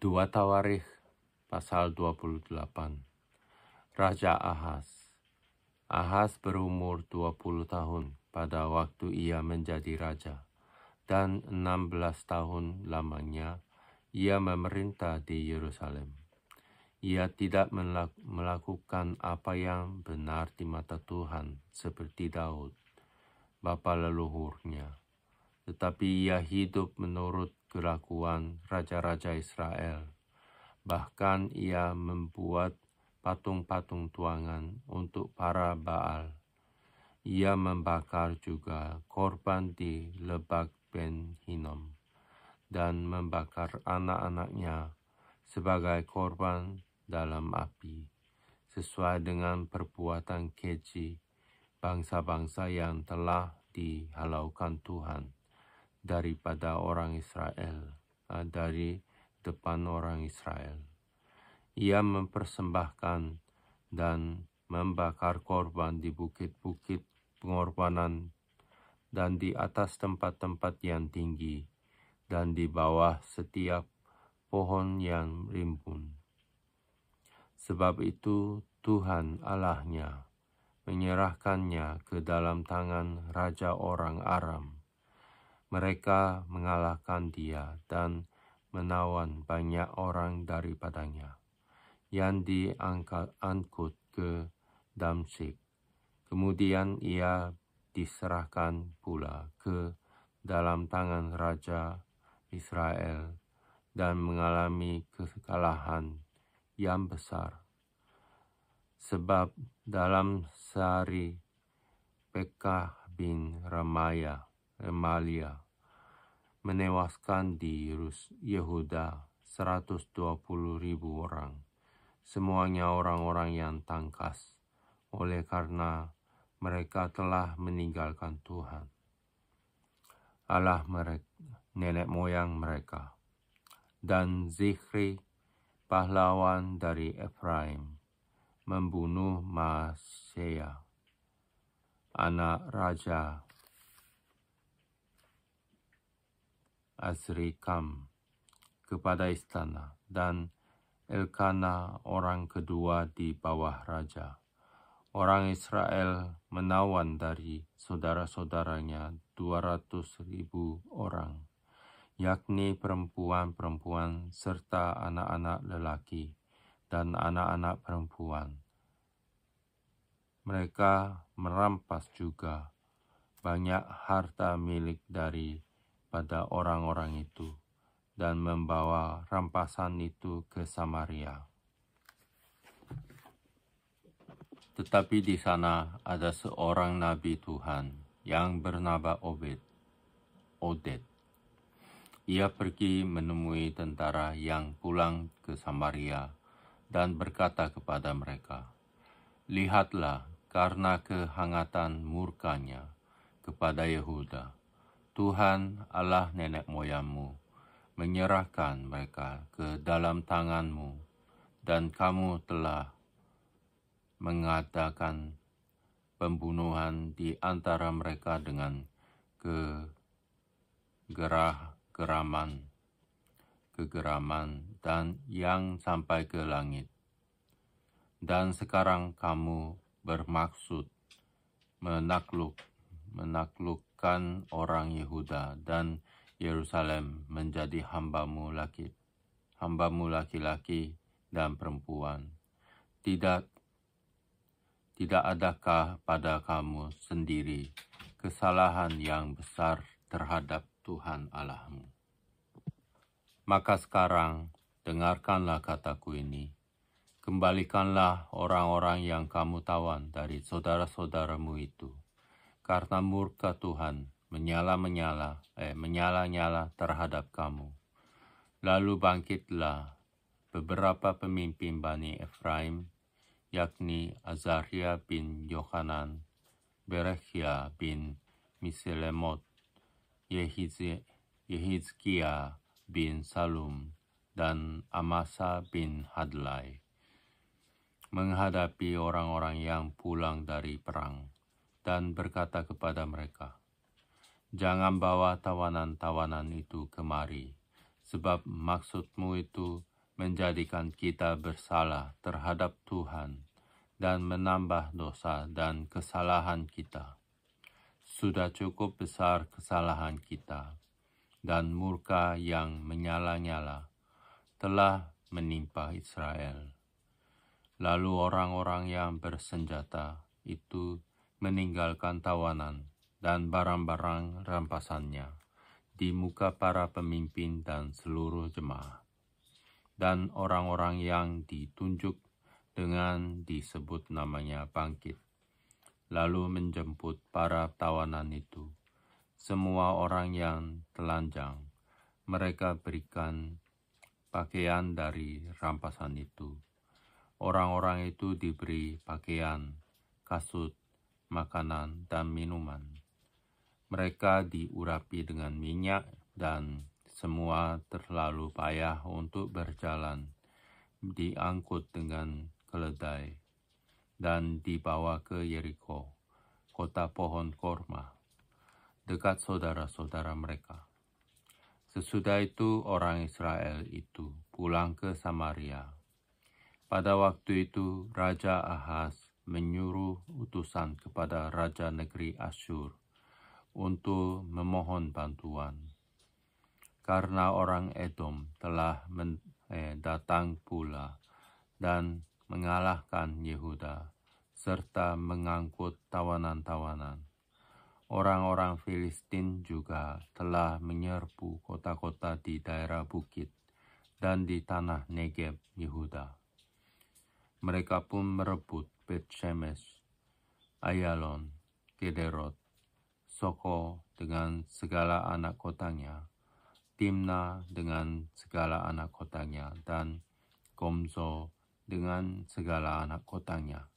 2 Tawarikh pasal 28. Raja Ahaz. Ahaz berumur 20 tahun pada waktu ia menjadi raja, dan 16 tahun lamanya ia memerintah di Yerusalem. Ia tidak melakukan apa yang benar di mata Tuhan seperti Daud, bapa leluhurnya. Tetapi ia hidup menurut kelakuan raja-raja Israel. Bahkan ia membuat patung-patung tuangan untuk para Baal. Ia membakar juga korban di Lebak Ben Hinnom dan membakar anak-anaknya sebagai korban dalam api, sesuai dengan perbuatan keji bangsa-bangsa yang telah dihalaukan Tuhan daripada orang Israel, dari depan orang Israel. Ia mempersembahkan dan membakar korban di bukit-bukit pengorbanan dan di atas tempat-tempat yang tinggi dan di bawah setiap pohon yang rimbun. Sebab itu Tuhan Allahnya menyerahkannya ke dalam tangan raja orang Aram. Mereka mengalahkan dia dan menawan banyak orang daripadanya, yang diangkut ke Damsyik. Kemudian ia diserahkan pula ke dalam tangan raja Israel dan mengalami kekalahan yang besar. Sebab dalam sehari Pekah bin Remalia menewaskan di Yehuda 120.000 orang, semuanya orang-orang yang tangkas, oleh karena mereka telah meninggalkan Tuhan, Allah nenek moyang mereka. Dan Zichri, pahlawan dari Efraim, membunuh Maaseya, anak Raja Azrikam, kepada istana, dan Elkana orang kedua di bawah raja. Orang Israel menawan dari saudara-saudaranya 200.000 orang, yakni perempuan-perempuan serta anak-anak lelaki dan anak-anak perempuan. Mereka merampas juga banyak harta milik daripada orang-orang itu dan membawa rampasan itu ke Samaria. Tetapi di sana ada seorang nabi Tuhan yang bernama Oded. Ia pergi menemui tentara yang pulang ke Samaria dan berkata kepada mereka, "Lihatlah, karena kehangatan murkanya kepada Yehuda, Tuhan Allah nenek moyangmu menyerahkan mereka ke dalam tanganmu, dan kamu telah mengadakan pembunuhan di antara mereka dengan kegeraman dan yang sampai ke langit. Dan sekarang kamu bermaksud menaklukkan orang Yehuda dan Yerusalem menjadi hambamu laki-laki dan perempuan. Tidak adakah pada kamu sendiri kesalahan yang besar terhadap Tuhan Allahmu? Maka sekarang dengarkanlah kataku ini. Kembalikanlah orang-orang yang kamu tawan dari saudara-saudaramu itu, karena murka Tuhan menyala-nyala terhadap kamu. Lalu bangkitlah beberapa pemimpin Bani Efraim, yakni Azariah bin Yohanan, Berekhia bin Misilemot, Yehizkiah bin Salum, dan Amasa bin Hadlai, menghadapi orang-orang yang pulang dari perang, dan berkata kepada mereka, "Jangan bawa tawanan-tawanan itu kemari, sebab maksudmu itu menjadikan kita bersalah terhadap Tuhan dan menambah dosa dan kesalahan kita. Sudah cukup besar kesalahan kita, dan murka yang menyala-nyala telah menimpa Israel. Lalu orang-orang yang bersenjata itu meninggalkan tawanan dan barang-barang rampasannya di muka para pemimpin dan seluruh jemaah. Dan orang-orang yang ditunjuk dengan disebut namanya bangkit, lalu menjemput para tawanan itu. Semua orang yang telanjang, mereka berikan pakaian dari rampasan itu. Orang-orang itu diberi pakaian, kasut, makanan, dan minuman. Mereka diurapi dengan minyak dan semua terlalu payah untuk berjalan, diangkut dengan keledai, dan dibawa ke Yeriko, kota pohon korma, dekat saudara-saudara mereka. Sesudah itu orang Israel itu pulang ke Samaria. Pada waktu itu Raja Ahaz menyuruh utusan kepada Raja negeri Asyur untuk memohon bantuan, karena orang Edom telah datang pula dan mengalahkan Yehuda, serta mengangkut tawanan-tawanan. Orang-orang Filistin juga telah menyerbu kota-kota di daerah bukit dan di tanah Negeb Yehuda. Mereka pun merebut Bet-Shemesh, Ayalon, Gederot, Soko dengan segala anak kotanya, Timna dengan segala anak kotanya, dan Gomzo dengan segala anak kotanya,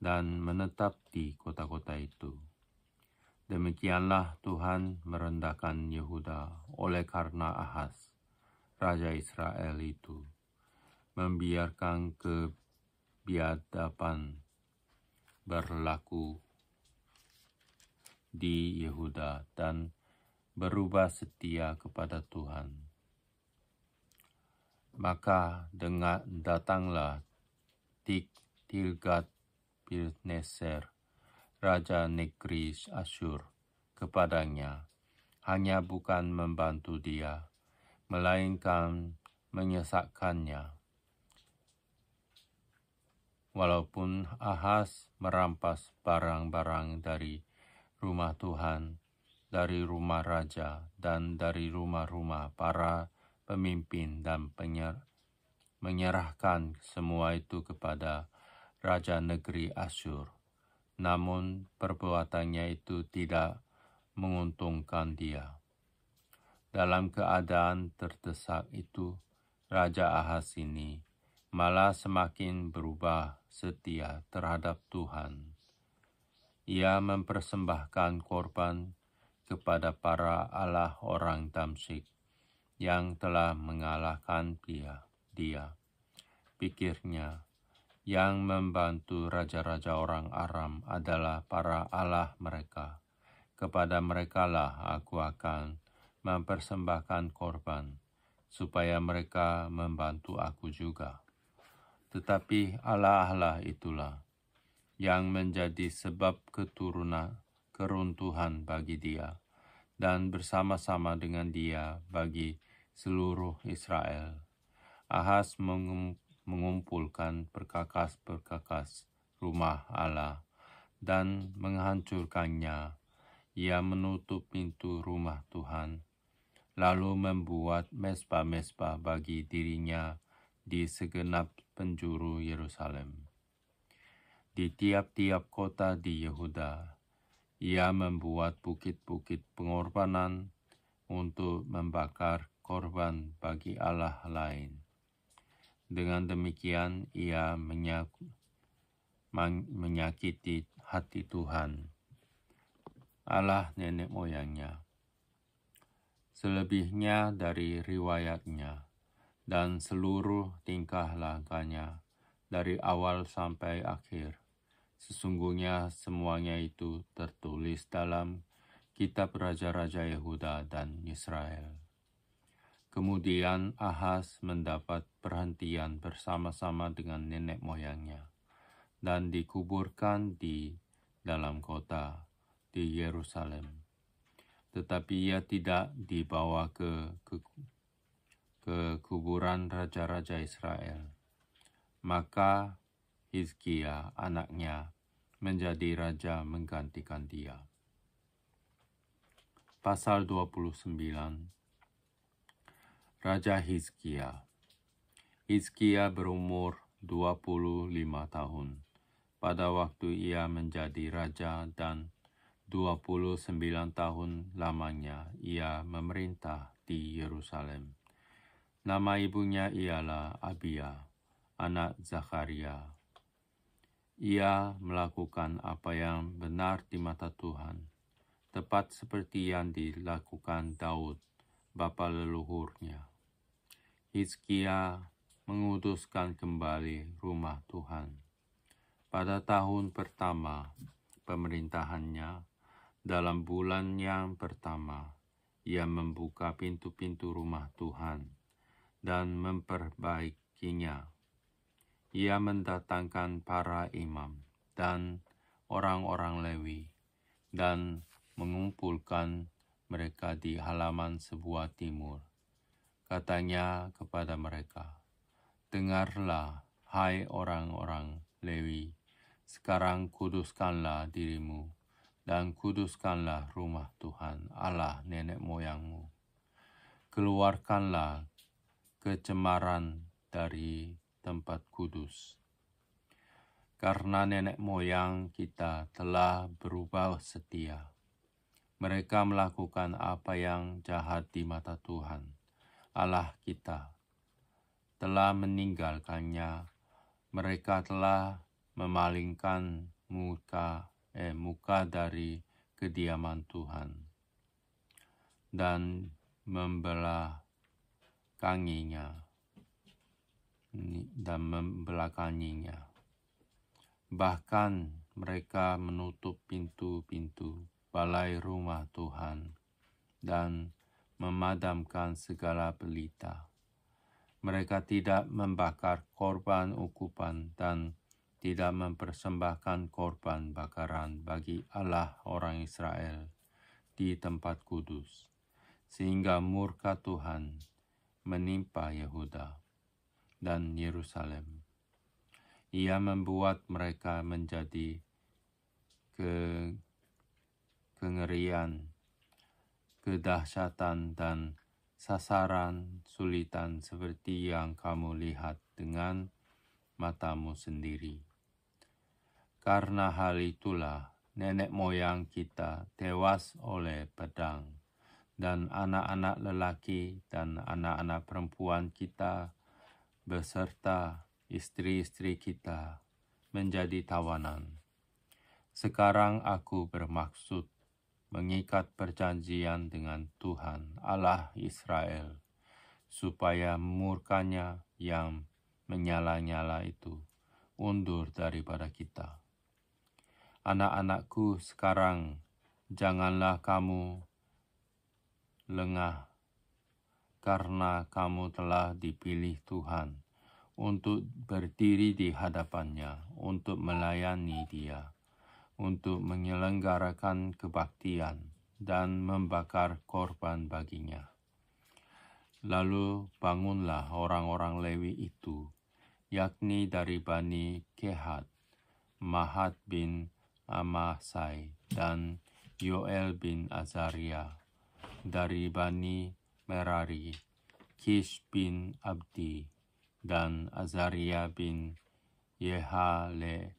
dan menetap di kota-kota itu. Demikianlah Tuhan merendahkan Yehuda oleh karena Ahaz, Raja Israel itu, membiarkan kebiadaban berlaku di Yehuda dan berubah setia kepada Tuhan. Maka datanglah Tilgat-Pilneser, Raja negeri Asyur, kepadanya, hanya bukan membantu dia, melainkan menyesatkannya. Walaupun Ahaz merampas barang-barang dari rumah Tuhan, dari rumah raja, dan dari rumah-rumah para pemimpin, dan menyerahkan semua itu kepada Raja negeri Asyur. Namun perbuatannya itu tidak menguntungkan dia. Dalam keadaan terdesak itu, Raja Ahaz ini malah semakin berubah setia terhadap Tuhan. Ia mempersembahkan korban kepada para allah orang Damsyik yang telah mengalahkan dia. Pikirnya, yang membantu raja-raja orang Aram adalah para allah mereka. Kepada merekalah aku akan mempersembahkan korban, supaya mereka membantu aku juga. Tetapi allah-allah itulah yang menjadi sebab keruntuhan bagi dia, dan bersama-sama dengan dia bagi seluruh Israel. Ahaz mengumpulkan perkakas-perkakas rumah Allah dan menghancurkannya. Ia menutup pintu rumah Tuhan, lalu membuat mezbah-mezbah bagi dirinya di segenap penjuru Yerusalem. Di tiap-tiap kota di Yehuda, ia membuat bukit-bukit pengorbanan untuk membakar korban bagi allah lain. Dengan demikian ia menyakiti hati Tuhan, Allah nenek moyangnya. Selebihnya dari riwayatnya dan seluruh tingkah lakunya dari awal sampai akhir, sesungguhnya semuanya itu tertulis dalam kitab Raja-Raja Yehuda dan Israel. Kemudian Ahaz mendapat perhentian bersama-sama dengan nenek moyangnya dan dikuburkan di dalam kota di Yerusalem. Tetapi ia tidak dibawa ke kuburan raja-raja Israel. Maka Hizkia anaknya menjadi raja menggantikan dia. Pasal 29. Raja Hizkia. Hizkia berumur 25 tahun pada waktu ia menjadi raja, dan 29 tahun lamanya ia memerintah di Yerusalem. Nama ibunya ialah Abia, anak Zakaria. Ia melakukan apa yang benar di mata Tuhan, tepat seperti yang dilakukan Daud, bapa leluhurnya. Hizkia menguduskan kembali rumah Tuhan. Pada tahun pertama pemerintahannya, dalam bulan yang pertama, ia membuka pintu-pintu rumah Tuhan dan memperbaikinya. Ia mendatangkan para imam dan orang-orang Lewi dan mengumpulkan mereka di halaman sebuah timur. Katanya kepada mereka, "Dengarlah, hai orang-orang Lewi, sekarang kuduskanlah dirimu dan kuduskanlah rumah Tuhan Allah nenek moyangmu. Keluarkanlah kecemaran dari tempat kudus. Karena nenek moyang kita telah berubah setia. Mereka melakukan apa yang jahat di mata Tuhan, Allah kita, telah meninggalkannya. Mereka telah memalingkan muka dari kediaman Tuhan dan membelakanginya. Bahkan mereka menutup pintu-pintu balai rumah Tuhan dan memadamkan segala pelita. Mereka tidak membakar korban ukupan dan tidak mempersembahkan korban bakaran bagi Allah orang Israel di tempat kudus, sehingga murka Tuhan menimpa Yehuda dan Yerusalem. Ia membuat mereka menjadi kengerian, kedahsyatan, dan sasaran sulitan seperti yang kamu lihat dengan matamu sendiri. Karena hal itulah nenek moyang kita tewas oleh pedang, dan anak-anak lelaki dan anak-anak perempuan kita beserta istri-istri kita menjadi tawanan. Sekarang aku bermaksud mengikat perjanjian dengan Tuhan Allah Israel, supaya murkanya yang menyala-nyala itu undur daripada kita. Anak-anakku, sekarang janganlah kamu lengah, karena kamu telah dipilih Tuhan untuk berdiri di hadapannya, untuk melayani Dia, untuk menyelenggarakan kebaktian dan membakar korban baginya. Lalu bangunlah orang-orang Lewi itu, yakni dari Bani Kehat, Mahat bin Amasai, dan Yoel bin Azaria. Dari Bani Merari, Kish bin Abdi, dan Azaria bin Yehaleleel.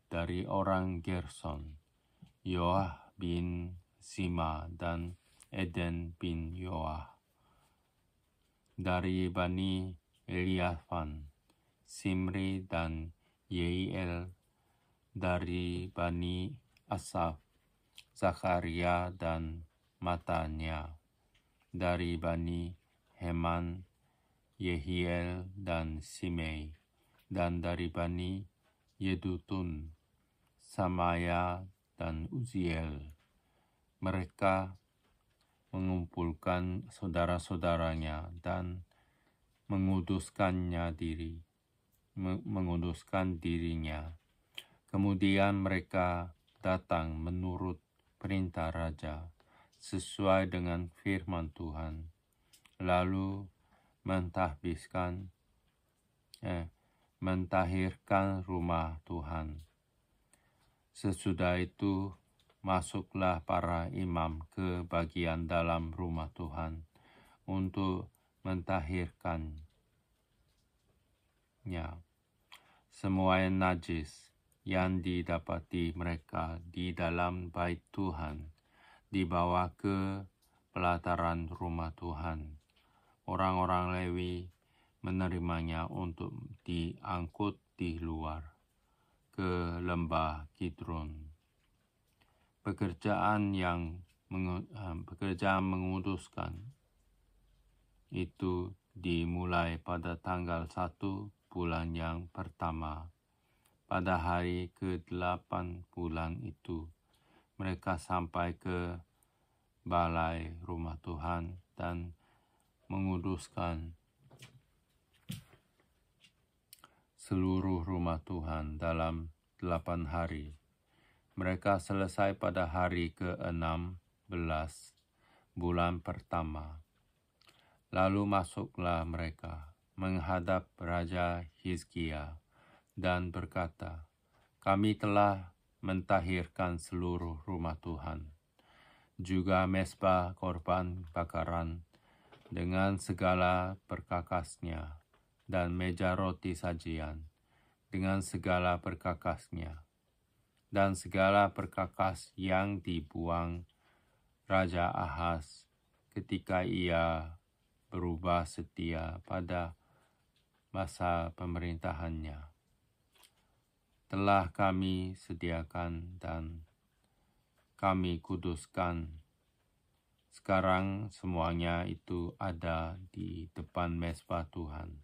Dari orang Gerson, Yoah bin Sima dan Eden bin Yoah. Dari Bani Eliafan, Simri dan Yeiel. Dari Bani Asaf, Zakaria dan Matanya. Dari Bani Heman, Yehiel dan Simei. Dan dari Bani Yedutun, Samaya dan Uziel. mereka mengumpulkan saudara-saudaranya dan menguduskan dirinya. Kemudian mereka datang menurut perintah raja, sesuai dengan firman Tuhan, lalu mentahirkan rumah Tuhan. Sesudah itu, masuklah para imam ke bagian dalam rumah Tuhan untuk mentahirkannya. Semua yang najis yang didapati mereka di dalam bait Tuhan dibawa ke pelataran rumah Tuhan. Orang-orang Lewi menerimanya untuk diangkut di luar ke lembah Kidron. Pekerjaan menguduskan itu dimulai pada tanggal 1 bulan yang pertama. Pada hari ke-8 bulan itu, mereka sampai ke balai rumah Tuhan dan menguduskan seluruh rumah Tuhan dalam 8 hari. Mereka selesai pada hari ke-16 bulan pertama. Lalu masuklah mereka menghadap Raja Hizkia dan berkata, "Kami telah mentahirkan seluruh rumah Tuhan, juga mezbah korban bakaran dengan segala perkakasnya, dan meja roti sajian dengan segala perkakasnya, dan segala perkakas yang dibuang Raja Ahaz ketika ia berubah setia pada masa pemerintahannya. Telah kami sediakan dan kami kuduskan. Sekarang semuanya itu ada di depan mezbah Tuhan."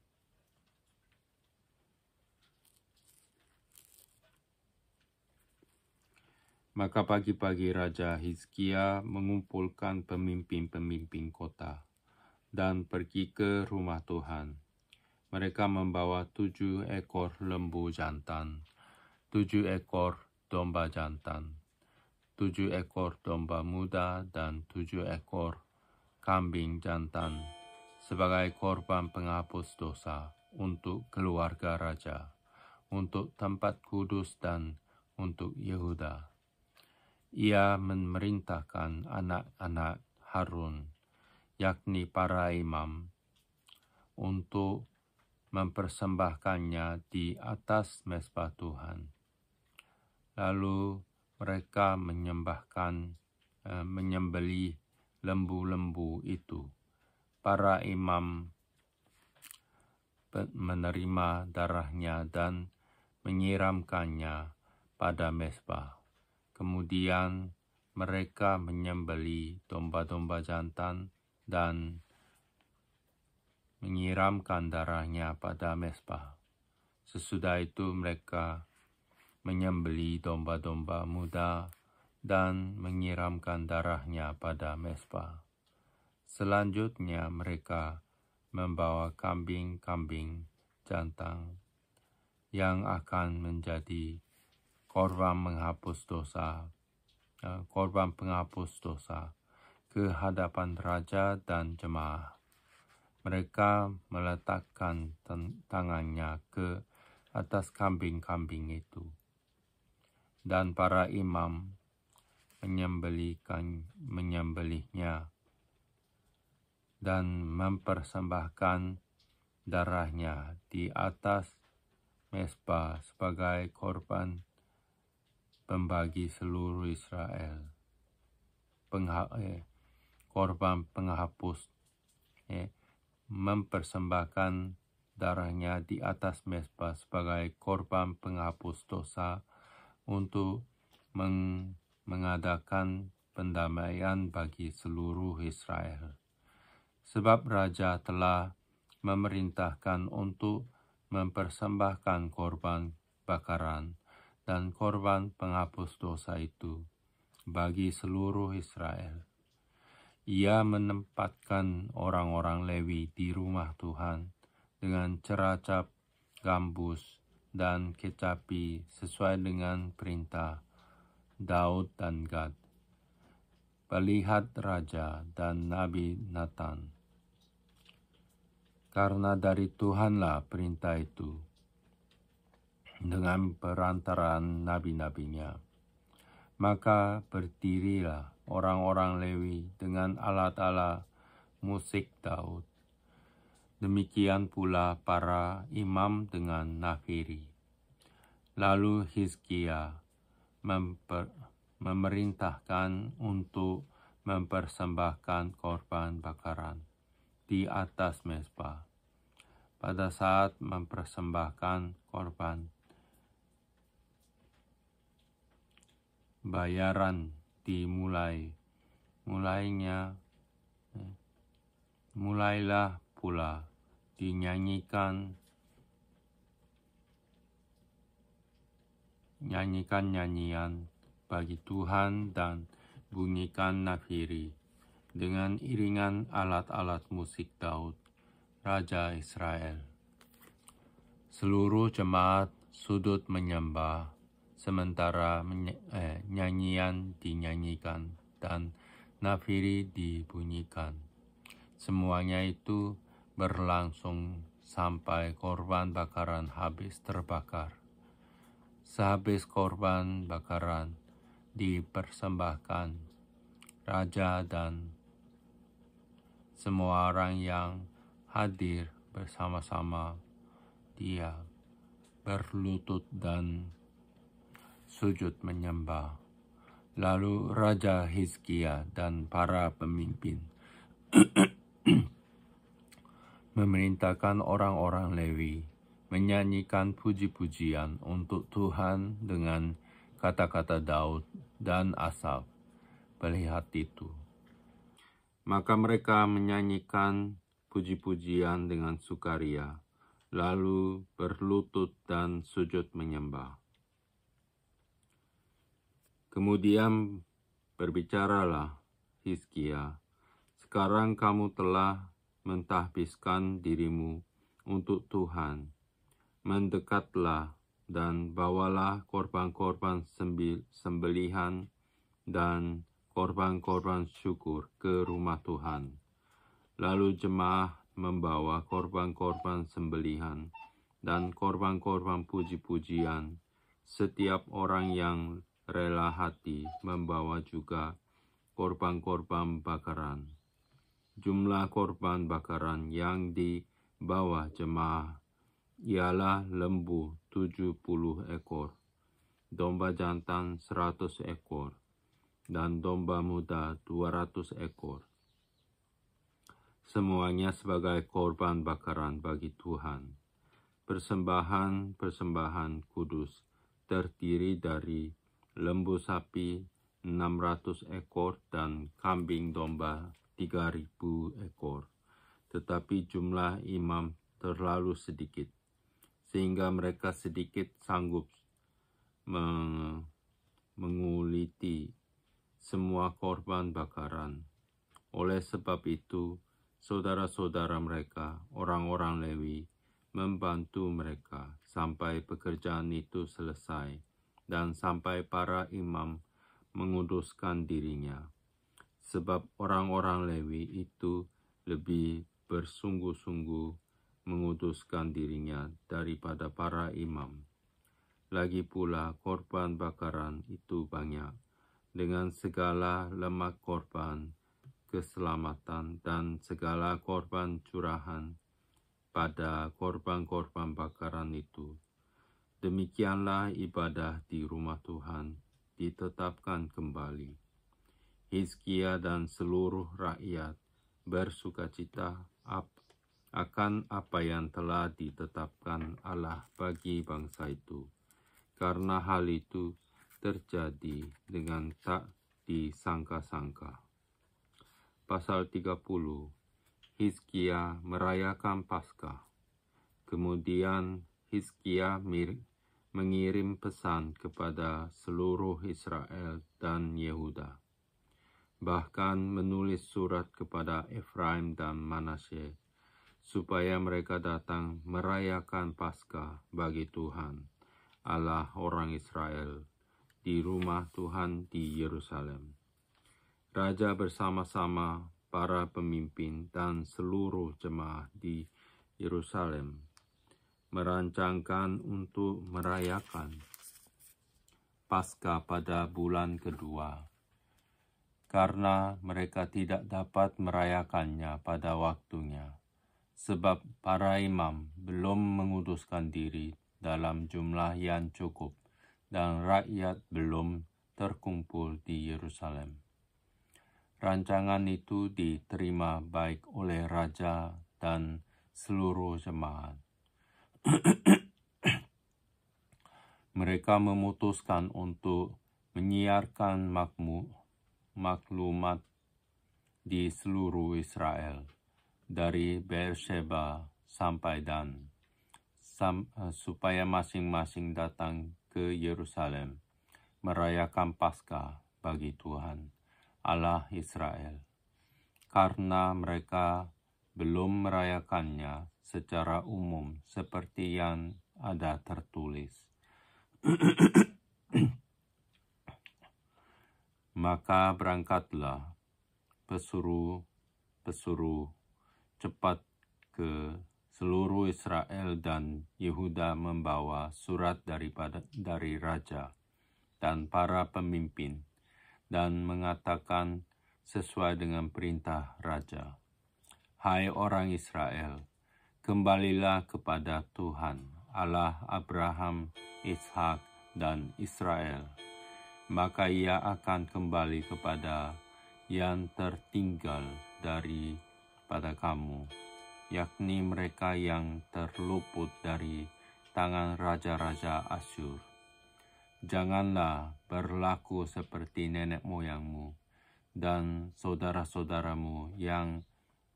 Maka pagi-pagi Raja Hizkia mengumpulkan pemimpin-pemimpin kota dan pergi ke rumah Tuhan. Mereka membawa 7 ekor lembu jantan, 7 ekor domba jantan, 7 ekor domba muda, dan 7 ekor kambing jantan sebagai korban penghapus dosa untuk keluarga raja, untuk tempat kudus dan untuk Yehuda. Ia memerintahkan anak-anak Harun, yakni para imam, untuk mempersembahkannya di atas mezbah Tuhan. Lalu mereka menyembelih lembu-lembu itu. Para imam menerima darahnya dan menyiramkannya pada mezbah. Kemudian mereka menyembelih domba-domba jantan dan menyiramkan darahnya pada mezbah. Sesudah itu mereka menyembelih domba-domba muda dan menyiramkan darahnya pada mezbah. Selanjutnya mereka membawa kambing-kambing jantan yang akan menjadi korban penghapus dosa ke hadapan raja dan jemaah. Mereka meletakkan tangannya ke atas kambing-kambing itu, dan para imam menyembelihnya dan mempersembahkan darahnya di atas mezbah sebagai korban pembagi seluruh Israel, korban penghapus, mempersembahkan darahnya di atas mezbah sebagai korban penghapus dosa untuk mengadakan pendamaian bagi seluruh Israel. Sebab raja telah memerintahkan untuk mempersembahkan korban bakaran dan korban penghapus dosa itu bagi seluruh Israel. Ia menempatkan orang-orang Lewi di rumah Tuhan dengan ceracap, gambus, dan kecapi sesuai dengan perintah Daud dan Gad, Pelihat Raja dan Nabi Nathan. Karena dari Tuhanlah perintah itu, dengan perantaraan nabi-nabinya. Maka berdirilah orang-orang Lewi dengan alat-alat musik Daud. Demikian pula para imam dengan nafiri. Lalu Hizkia memerintahkan untuk mempersembahkan korban bakaran di atas mezbah. Pada saat mempersembahkan korban bayaran mulailah pula dinyanyikan nyanyian bagi Tuhan dan bunyikan nafiri dengan iringan alat-alat musik Daud, Raja Israel. Seluruh jemaat sudut menyembah sementara nyanyian dinyanyikan dan nafiri dibunyikan. Semuanya itu berlangsung sampai korban bakaran habis terbakar. Sehabis korban bakaran dipersembahkan, raja dan semua orang yang hadir bersama-sama dia berlutut dan sujud menyembah. Lalu Raja Hizkia dan para pemimpin memerintahkan orang-orang Lewi menyanyikan puji-pujian untuk Tuhan dengan kata-kata Daud dan Asaf, pelihat itu. Maka mereka menyanyikan puji-pujian dengan sukaria, lalu berlutut dan sujud menyembah. Kemudian berbicaralah Hizkia, sekarang kamu telah mentahbiskan dirimu untuk Tuhan. Mendekatlah dan bawalah korban-korban sembelihan dan korban-korban syukur ke rumah Tuhan. Lalu jemaah membawa korban-korban sembelihan dan korban-korban puji-pujian. Setiap orang yang rela hati membawa juga korban-korban bakaran. Jumlah korban bakaran yang dibawa jemaah ialah lembu 70 ekor, domba jantan 100 ekor, dan domba muda 200 ekor. Semuanya sebagai korban bakaran bagi Tuhan. Persembahan kudus terdiri dari lembu sapi 600 ekor dan kambing domba 3.000 ekor. Tetapi jumlah imam terlalu sedikit, sehingga mereka sedikit sanggup menguliti semua korban bakaran. Oleh sebab itu, saudara-saudara mereka, orang-orang Lewi, membantu mereka sampai pekerjaan itu selesai dan sampai para imam menguduskan dirinya. Sebab orang-orang Lewi itu lebih bersungguh-sungguh menguduskan dirinya daripada para imam. Lagi pula korban bakaran itu banyak, dengan segala lemak korban keselamatan dan segala korban curahan pada korban-korban bakaran itu. Demikianlah ibadah di rumah Tuhan ditetapkan kembali. Hizkia dan seluruh rakyat bersukacita akan apa yang telah ditetapkan Allah bagi bangsa itu, karena hal itu terjadi dengan tak disangka-sangka. Pasal 30. Hizkia merayakan Paskah. Kemudian Hizkia mengirim pesan kepada seluruh Israel dan Yehuda. Bahkan menulis surat kepada Efraim dan Manasye, supaya mereka datang merayakan Paskah bagi Tuhan, Allah orang Israel, di rumah Tuhan di Yerusalem. Raja bersama-sama para pemimpin dan seluruh jemaah di Yerusalem merancangkan untuk merayakan Paskah pada bulan kedua, karena mereka tidak dapat merayakannya pada waktunya, sebab para imam belum menguduskan diri dalam jumlah yang cukup, dan rakyat belum terkumpul di Yerusalem. Rancangan itu diterima baik oleh raja dan seluruh jemaat. Mereka memutuskan untuk menyiarkan maklumat di seluruh Israel, dari Beersheba sampai Dan, supaya masing-masing datang ke Yerusalem merayakan Paskah bagi Tuhan, Allah Israel, karena mereka belum merayakannya secara umum seperti yang ada tertulis. Maka berangkatlah pesuruh cepat ke seluruh Israel dan Yehuda membawa surat dari raja dan para pemimpin, dan mengatakan sesuai dengan perintah raja, "Hai orang Israel, kembalilah kepada Tuhan, Allah Abraham, Ishak, dan Israel. Maka ia akan kembali kepada yang tertinggal daripada kamu, yakni mereka yang terluput dari tangan raja-raja Asyur. Janganlah berlaku seperti nenek moyangmu dan saudara-saudaramu yang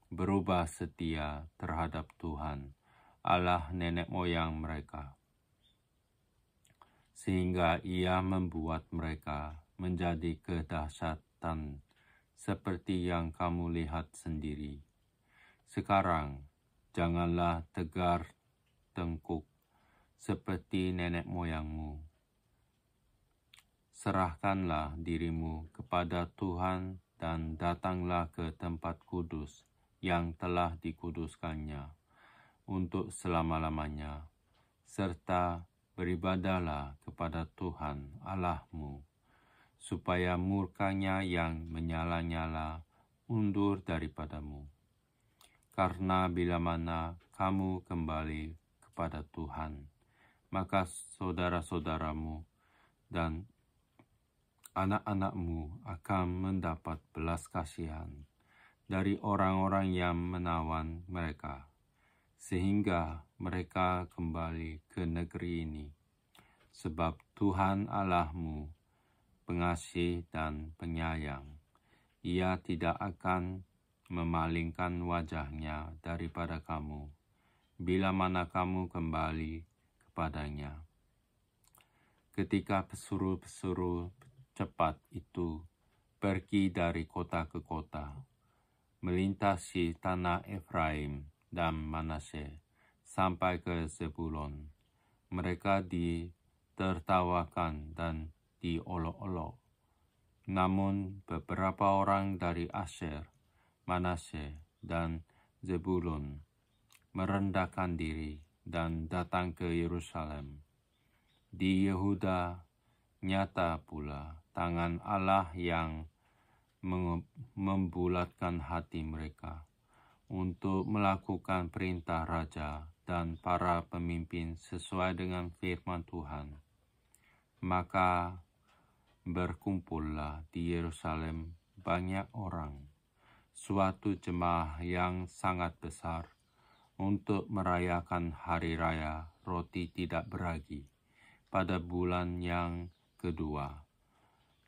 berubah setia terhadap Tuhan, Allah nenek moyang mereka, sehingga ia membuat mereka menjadi kedahsyatan seperti yang kamu lihat sendiri. Sekarang janganlah tegar tengkuk seperti nenek moyangmu. Serahkanlah dirimu kepada Tuhan dan datanglah ke tempat kudus yang telah dikuduskannya untuk selama-lamanya, serta beribadahlah kepada Tuhan Allahmu, supaya murkanya yang menyala-nyala undur daripadamu. Karena bila mana kamu kembali kepada Tuhan, maka saudara-saudaramu dan anak-anakmu akan mendapat belas kasihan dari orang-orang yang menawan mereka, sehingga mereka kembali ke negeri ini. Sebab Tuhan Allahmu pengasih dan penyayang. Ia tidak akan memalingkan wajahnya daripada kamu, bila mana kamu kembali kepadanya. Ketika pesuruh-pesuruh cepat itu pergi dari kota ke kota, melintasi tanah Efraim dan Manasye sampai ke Zebulon, mereka ditertawakan dan diolok-olok. Namun beberapa orang dari Asher, Manasye, dan Zebulun merendahkan diri dan datang ke Yerusalem. Di Yehuda nyata pula tangan Allah yang membulatkan hati mereka untuk melakukan perintah raja dan para pemimpin sesuai dengan firman Tuhan. Maka berkumpullah di Yerusalem banyak orang, suatu jemaah yang sangat besar, untuk merayakan hari raya roti tidak beragi pada bulan yang kedua.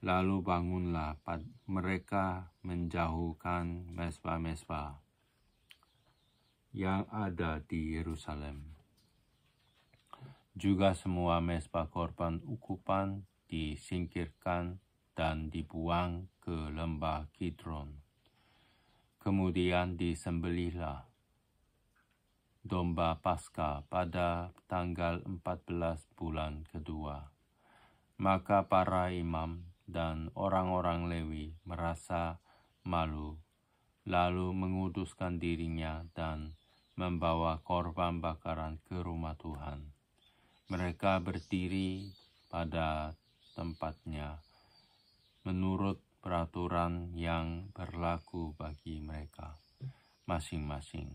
Lalu bangunlah mereka menjauhkan mezbah-mezbah yang ada di Yerusalem. Juga semua mezbah korban ukupan disingkirkan dan dibuang ke lembah Kidron. Kemudian disembelihlah domba Paskah pada tanggal 14 bulan kedua. Maka para imam dan orang-orang Lewi merasa malu, lalu menguduskan dirinya dan membawa korban bakaran ke rumah Tuhan. Mereka berdiri pada tempatnya menurut peraturan yang berlaku bagi mereka masing-masing,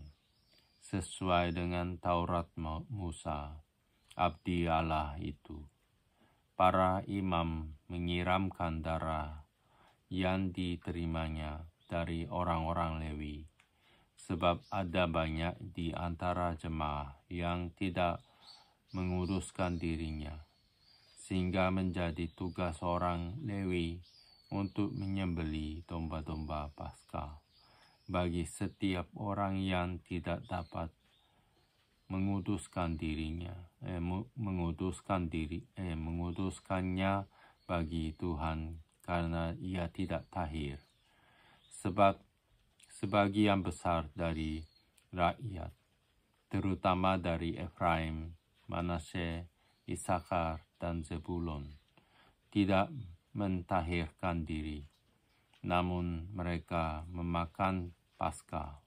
sesuai dengan Taurat Musa, abdi Allah itu. Para imam menyiramkan darah yang diterimanya dari orang-orang Lewi, sebab ada banyak di antara jemaah yang tidak menguduskan dirinya, sehingga menjadi tugas orang Lewi untuk menyembelih domba-domba Paskah bagi setiap orang yang tidak dapat menguduskannya bagi Tuhan karena ia tidak tahir. Sebab sebagian besar dari rakyat, terutama dari Efraim, Manasye, Isakar, dan Zebulon, tidak mentahirkan diri, namun mereka memakan Paskah,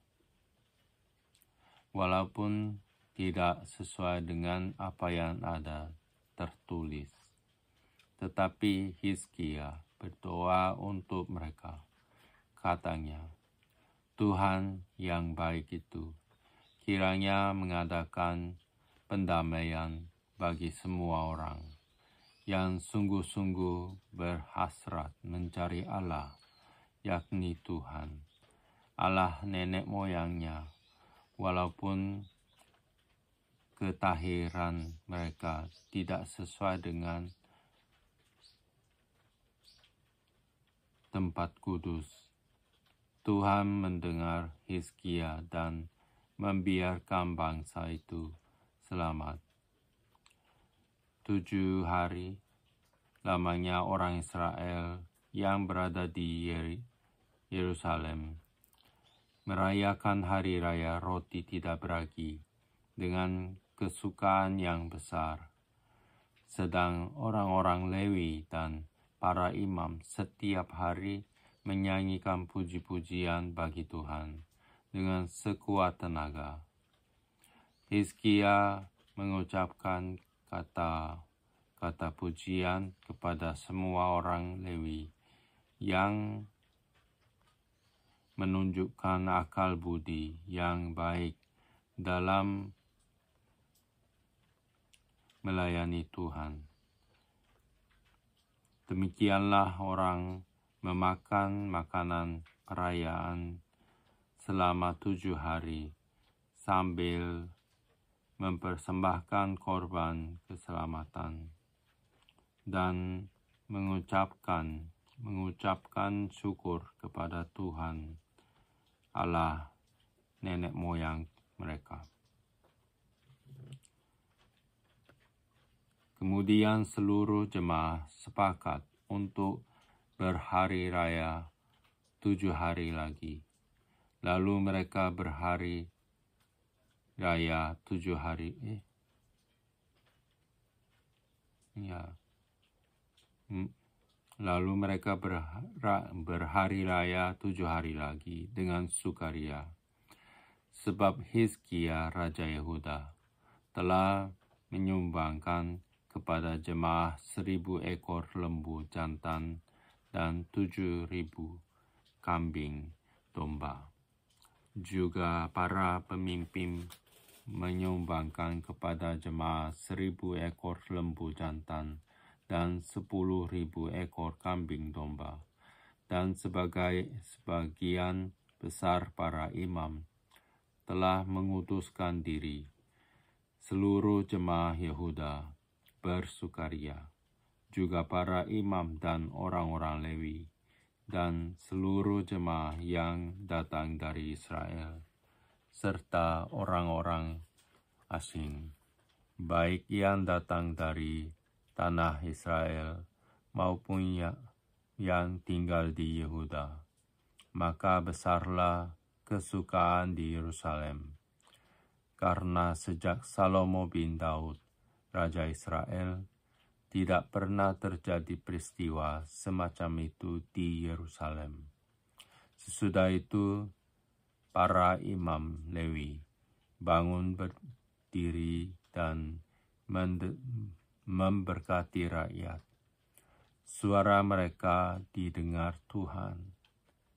walaupun tidak sesuai dengan apa yang ada tertulis. Tetapi Hizkia berdoa untuk mereka. Katanya, Tuhan yang baik itu kiranya mengadakan pendamaian bagi semua orang yang sungguh-sungguh berhasrat mencari Allah, yakni Tuhan, Allah nenek moyangnya, walaupun ketahiran mereka tidak sesuai dengan tempat kudus. Tuhan mendengar Hizkia dan membiarkan bangsa itu selamat. 7 hari lamanya orang Israel yang berada di Yerusalem merayakan hari raya roti tidak beragi dengan kesukaan yang besar. Sedang orang-orang Lewi dan para imam setiap hari menyanyikan puji-pujian bagi Tuhan dengan sekuat tenaga. Hizkia mengucapkan kata pujian kepada semua orang Lewi yang menunjukkan akal budi yang baik dalam melayani Tuhan. Demikianlah orang memakan makanan perayaan selama 7 hari sambil mempersembahkan korban keselamatan dan mengucapkan syukur kepada Tuhan Allah nenek moyang mereka. Kemudian seluruh jemaah sepakat untuk berhari raya 7 hari lagi. Lalu mereka berhari raya 7 hari. Lalu mereka berhari raya 7 hari lagi dengan sukaria. Sebab Hizkia Raja Yehuda telah menyumbangkan kepada jemaah 1.000 ekor lembu jantan dan 7.000 kambing domba. Juga para pemimpin menyumbangkan kepada jemaah 1.000 ekor lembu jantan dan 10.000 ekor kambing domba. Dan sebagian besar para imam telah menguduskan diri. Seluruh jemaah Yehuda bersukaria, juga para imam dan orang-orang Lewi, dan seluruh jemaah yang datang dari Israel, serta orang-orang asing. baik yang datang dari tanah Israel maupun yang tinggal di Yehuda. Maka besarlah kesukaan di Yerusalem, karena sejak Salomo bin Daud, Raja Israel, tidak pernah terjadi peristiwa semacam itu di Yerusalem. Sesudah itu, para imam Lewi bangun berdiri dan memberkati rakyat. Suara mereka didengar Tuhan,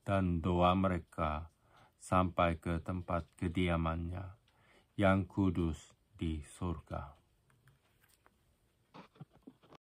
dan doa mereka sampai ke tempat kediamannya yang kudus di surga.